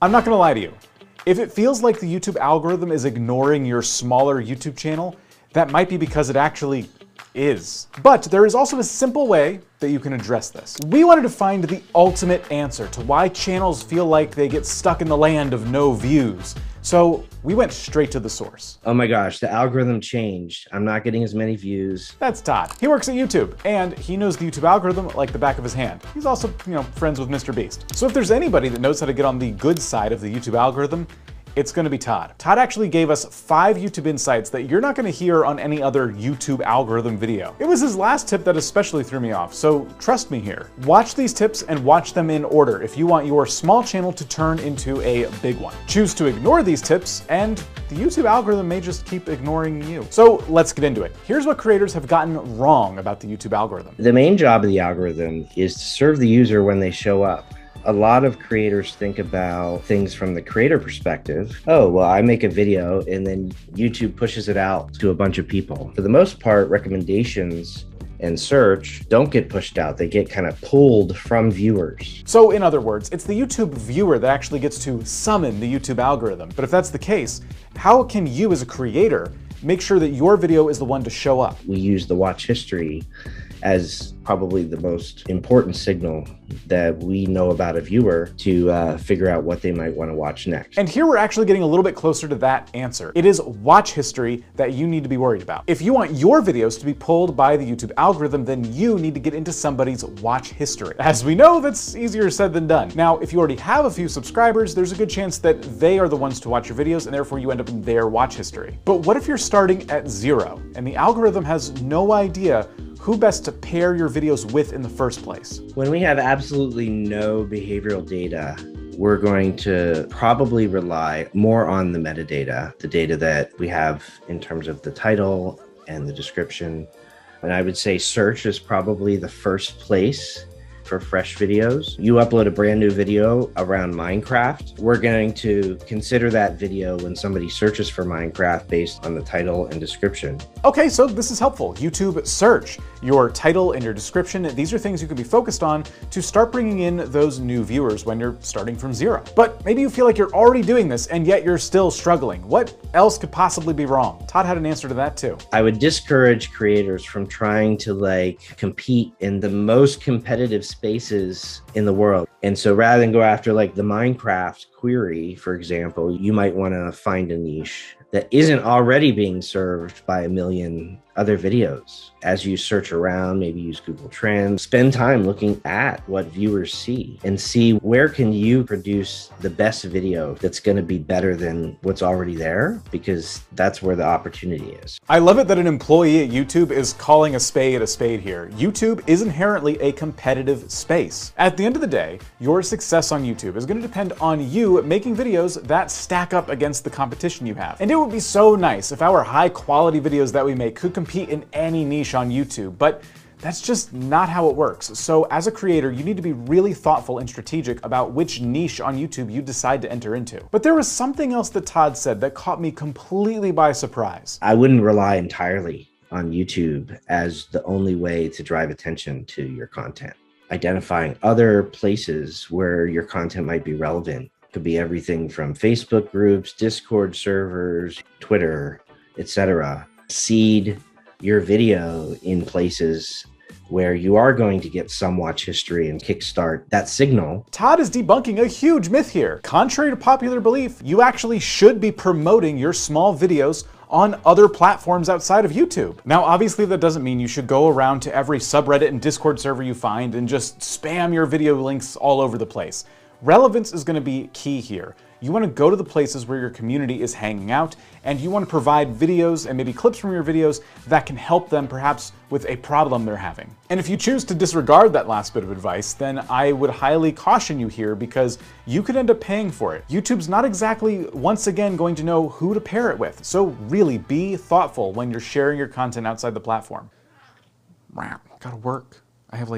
I'm not gonna lie to you. If it feels like the YouTube algorithm is ignoring your smaller YouTube channel, that might be because it actually is. But there is also a simple way that you can address this. We wanted to find the ultimate answer to why channels feel like they get stuck in the land of no views. So we went straight to the source. Oh my gosh, the algorithm changed. I'm not getting as many views. That's Todd. He works at YouTube, and he knows the YouTube algorithm like the back of his hand. He's also, friends with Mr. Beast. So if there's anybody that knows how to get on the good side of the YouTube algorithm, it's gonna be Todd. Todd actually gave us 5 YouTube insights that you're not gonna hear on any other YouTube algorithm video. It was his last tip that especially threw me off, so trust me here. Watch these tips and watch them in order if you want your small channel to turn into a big one. Choose to ignore these tips, and the YouTube algorithm may just keep ignoring you. So let's get into it. Here's what creators have gotten wrong about the YouTube algorithm. The main job of the algorithm is to serve the user when they show up. A lot of creators think about things from the creator perspective. Oh, well, I make a video and then YouTube pushes it out to a bunch of people. For the most part, recommendations and search don't get pushed out. They get kind of pulled from viewers. So in other words, it's the YouTube viewer that actually gets to summon the YouTube algorithm. But if that's the case, how can you as a creator make sure that your video is the one to show up? We use the watch history as probably the most important signal that we know about a viewer to figure out what they might want to watch next. And here we're actually getting a little bit closer to that answer. It is watch history that you need to be worried about. If you want your videos to be pulled by the YouTube algorithm, then you need to get into somebody's watch history. As we know, that's easier said than done. Now, if you already have a few subscribers, there's a good chance that they are the ones to watch your videos, and therefore you end up in their watch history. But what if you're starting at 0 and the algorithm has no idea who best to pair your videos with in the first place? When we have absolutely no behavioral data, we're going to probably rely more on the metadata, the data that we have in terms of the title and the description. And I would say search is probably the first place for fresh videos. You upload a brand new video around Minecraft, we're going to consider that video when somebody searches for Minecraft based on the title and description. Okay, so this is helpful. YouTube search, your title and your description, these are things you can be focused on to start bringing in those new viewers when you're starting from 0. But maybe you feel like you're already doing this and yet you're still struggling. What else could possibly be wrong? Todd had an answer to that too. I would discourage creators from trying to compete in the most competitive spaces in the world. And so rather than go after the Minecraft query, for example, you might want to find a niche that isn't already being served by a million other videos. As you search around, maybe use Google Trends, spend time looking at what viewers see and see where can you produce the best video that's going to be better than what's already there, because that's where the opportunity is. I love it that an employee at YouTube is calling a spade here. YouTube is inherently a competitive space. At the end of the day, your success on YouTube is going to depend on you making videos that stack up against the competition you have. And it would be so nice if our high quality videos that we make could compete in any niche on YouTube, but that's just not how it works. So as a creator, you need to be really thoughtful and strategic about which niche on YouTube you decide to enter into. But there was something else that Todd said that caught me completely by surprise. I wouldn't rely entirely on YouTube as the only way to drive attention to your content. Identifying other places where your content might be relevant could be everything from Facebook groups, Discord servers, Twitter, etc. Seed your video in places where you are going to get some watch history and kickstart that signal. Todd is debunking a huge myth here. Contrary to popular belief, you actually should be promoting your small videos on other platforms outside of YouTube. Now, obviously that doesn't mean you should go around to every subreddit and Discord server you find and just spam your video links all over the place. Relevance is going to be key here. You want to go to the places where your community is hanging out, and you want to provide videos and maybe clips from your videos that can help them perhaps with a problem they're having. And if you choose to disregard that last bit of advice, then I would highly caution you here, because you could end up paying for it. YouTube's not exactly, once again, going to know who to pair it with. So really be thoughtful when you're sharing your content outside the platform. Gotta work. I have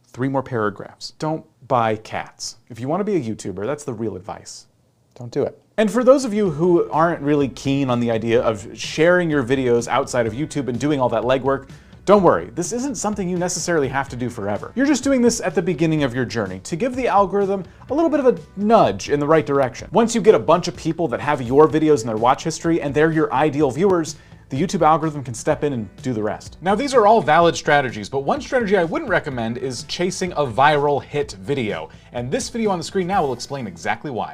3 more paragraphs. Don't buy cats. If you want to be a YouTuber, that's the real advice. Don't do it. And for those of you who aren't really keen on the idea of sharing your videos outside of YouTube and doing all that legwork, Don't worry, this isn't something you necessarily have to do forever. You're just doing this at the beginning of your journey to give the algorithm a little bit of a nudge in the right direction. Once you get a bunch of people that have your videos in their watch history and they're your ideal viewers, the YouTube algorithm can step in and do the rest. Now, these are all valid strategies, but one strategy I wouldn't recommend is chasing a viral hit video. And this video on the screen now will explain exactly why.